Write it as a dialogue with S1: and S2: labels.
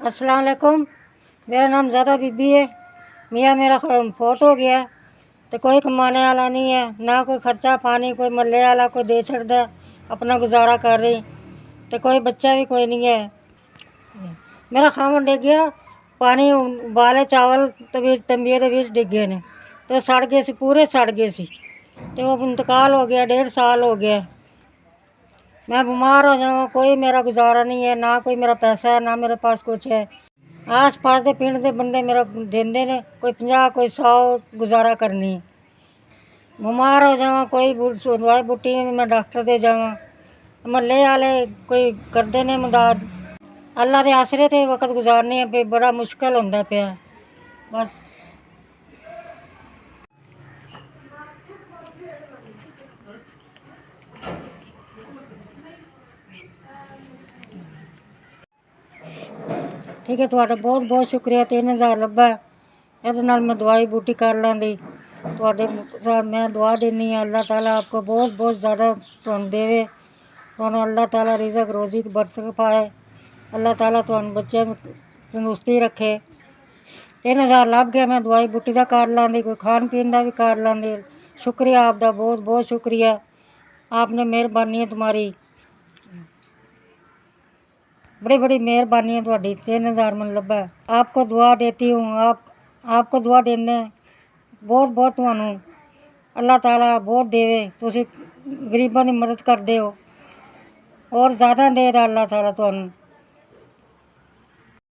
S1: अस्सलाम वालेकुम। मेरा नाम ज़्यादा बीबी है। मियाँ मेरा फौत हो गया तो कोई कमाने वाला नहीं है, ना कोई खर्चा पानी कोई मल्ले वाला कोई दे छड़दा, अपना गुजारा कर रही। तो कोई बच्चा भी कोई नहीं है। मेरा खामन डिग गया, पानी उबाले चावल तंबिये दे विच डिगे ने तो सड़ गए सी, पूरे सड़ गए सी। तो वो इंतकाल हो गया, 1.5 साल हो गया। मैं बीमार हो जाऊँ, कोई मेरा गुजारा नहीं है, ना कोई मेरा पैसा है, ना मेरे पास कुछ है। आस पास के पिंड के बंदे मेरा देंदे ने, कोई 50 कोई 100 गुजारा करनी। बीमार हो जावा कोई दवाई बूटी मैं डॉक्टर दे जावा, महल्ले वाले कोई करते ने मदद। अल्लाह के आसरे ते वक्त गुजारने पे बड़ा मुश्किल होंदा पिया। बस ठीक है, तुहाडा बहुत बहुत शुक्रिया। 3000 लब्भा, ਇਹਦੇ ਨਾਲ मैं दवाई बूटी कर ਲੈਂਦੀ। ਤੁਹਾਡੇ मैं दुआ देनी है, अल्लाह ताला आपको बहुत बहुत ज़्यादा तुहानू देवे, तुहानू अल्लाह ताला रिज़क रोज़ी बरकत पाए, अल्लाह ताला तुहानू बच्चे तंदुरुस्ती रखे। 3000 लभ गया, मैं दवाई बूटी का कर लैंदी, कोई खान पीन का भी कर लैंदी। शुक्रिया आपका, बहुत बहुत शुक्रिया। आपने मेहरबानी है तुम्हारी, बड़ी बड़ी मेहरबानी है तुम्हारी। 3000 मन लब्भा, आपको दुआ देती हूँ। आपको दुआ देने बहुत बहुत तुहानू अल्लाह ताला बहुत देवे। तुसी गरीबां की मदद करते हो और ज़्यादा दे अल्लाह ताला तुहानू।